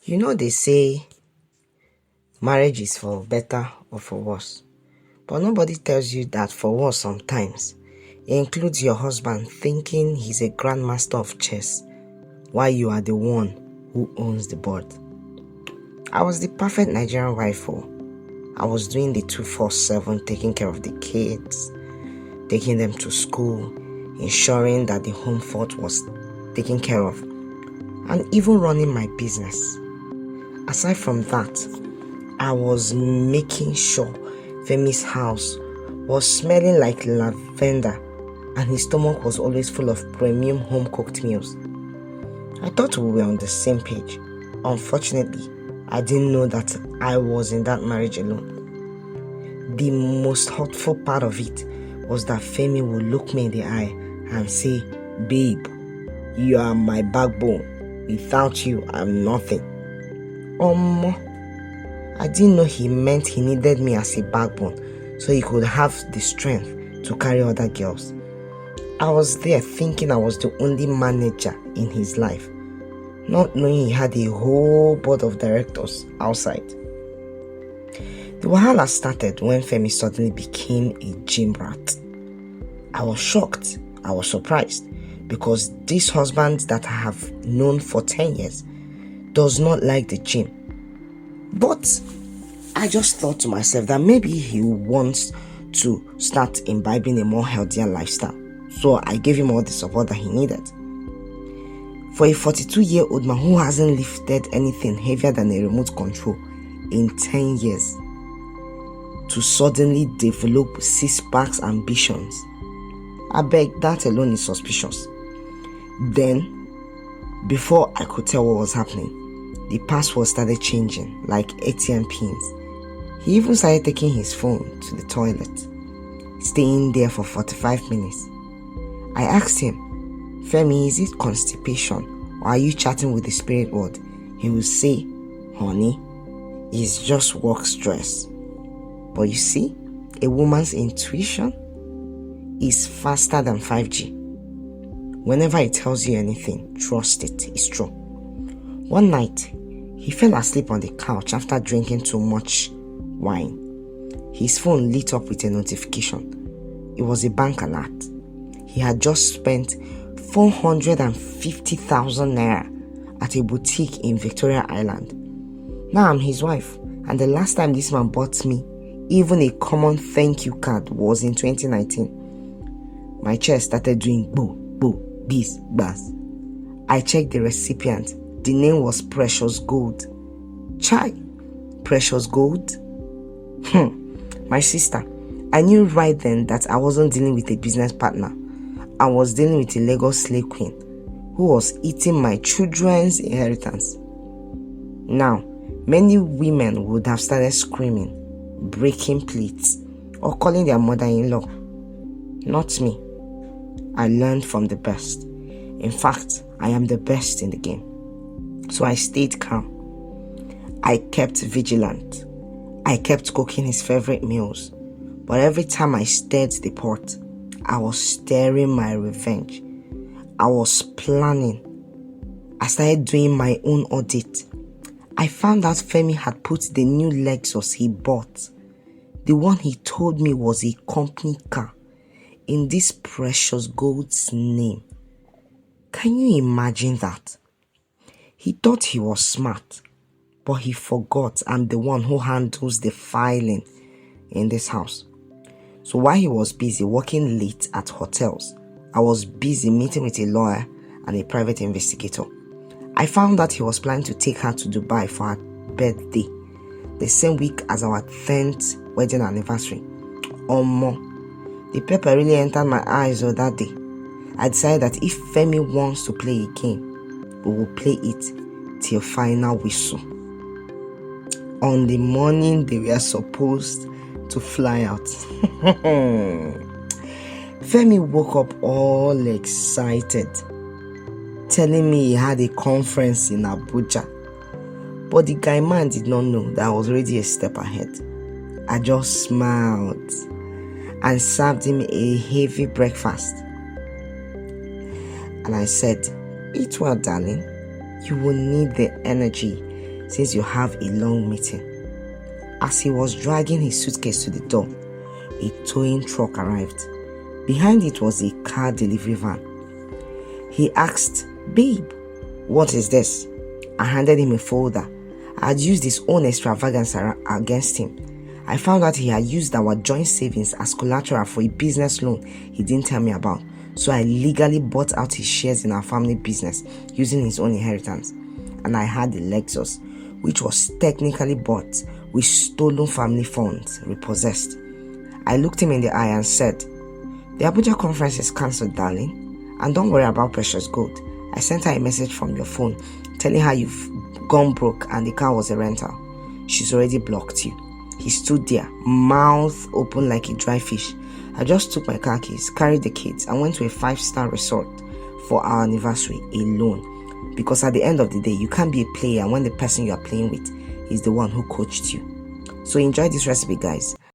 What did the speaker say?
You know, they say marriage is for better or for worse, but nobody tells you that for worse sometimes. It includes your husband thinking he's a grandmaster of chess while you are the one who owns the board. I was the perfect Nigerian wife. I was doing the 247, taking care of the kids, taking them to school, ensuring that the home fort was taken care of, and even running my business. Aside from that, I was making sure Femi's house was smelling like lavender and his stomach was always full of premium home-cooked meals. I thought we were on the same page. Unfortunately, I didn't know that I was in that marriage alone. The most hurtful part of it was that Femi would look me in the eye and say, "Babe, you are my backbone. Without you, I'm nothing." I didn't know he meant he needed me as a backbone so he could have the strength to carry other girls. I was there thinking I was the only manager in his life, not knowing he had a whole board of directors outside. The wahala started when Femi suddenly became a gym rat. I was shocked. I was surprised because this husband that I have known for 10 years does not like the gym. But I just thought to myself that maybe he wants to start imbibing a more healthier lifestyle. So I gave him all the support that he needed. For a 42-year-old man who hasn't lifted anything heavier than a remote control in 10 years to suddenly develop six-packs ambitions, I beg, that alone is suspicious. Then, before I could tell what was happening, the password started changing like ATM pins. He even started taking his phone to the toilet, staying there for 45 minutes. I asked him, "Femi, is it constipation or are you chatting with the spirit world?" He would say, "Honey, it's just work stress." But you see, a woman's intuition is faster than 5G. Whenever it tells you anything, trust it, it's true. One night, he fell asleep on the couch after drinking too much wine. His phone lit up with a notification. It was a bank alert. He had just spent 450,000 naira at a boutique in Victoria Island. Now I'm his wife, and the last time this man bought me even a common thank you card was in 2019. My chest started doing boo, boo, bis, bas. I checked the recipient. The name was Precious Gold. Chai, Precious Gold? My sister, I knew right then that I wasn't dealing with a business partner. I was dealing with a Lagos slave queen who was eating my children's inheritance. Now, many women would have started screaming, breaking plates, or calling their mother-in-law. Not me. I learned from the best. In fact, I am the best in the game. So I stayed calm. I kept vigilant. I kept cooking his favorite meals. But every time I stirred the pot, I was stirring my revenge. I was planning. I started doing my own audit. I found out Femi had put the new Lexus he bought, the one he told me was a company car, in this Precious Gold's name. Can you imagine that? He thought he was smart, but he forgot I'm the one who handles the filing in this house. So while he was busy working late at hotels, I was busy meeting with a lawyer and a private investigator. I found that he was planning to take her to Dubai for her birthday, the same week as our 10th wedding anniversary. The pepper really entered my eyes that day. I decided that if Femi wants to play a game, we will play it till final whistle. On the morning they were supposed to fly out, Femi woke up all excited, telling me he had a conference in Abuja. But the guy man did not know that I was already a step ahead. I just smiled and served him a heavy breakfast. And I said, "Eat well, darling. You will need the energy since you have a long meeting." As he was dragging his suitcase to the door, a towing truck arrived. Behind it was a car delivery van. He asked, "Babe, what is this?" I handed him a folder. I had used his own extravagance against him. I found out he had used our joint savings as collateral for a business loan he didn't tell me about, so I legally bought out his shares in our family business using his own inheritance. And I had the Lexus, which was technically bought with stolen family funds repossessed. I looked him in the eye and said, "The Abuja conference is cancelled, darling. And don't worry about precious gold. I sent her a message from your phone telling her you've gone broke and the car was a rental. She's already blocked you." He stood there, mouth open like a dry fish. I just took my car keys, carried the kids, and went to a 5-star resort for our anniversary alone. Because at the end of the day, you can't be a player when the person you are playing with is the one who coached you. So enjoy this recipe, guys.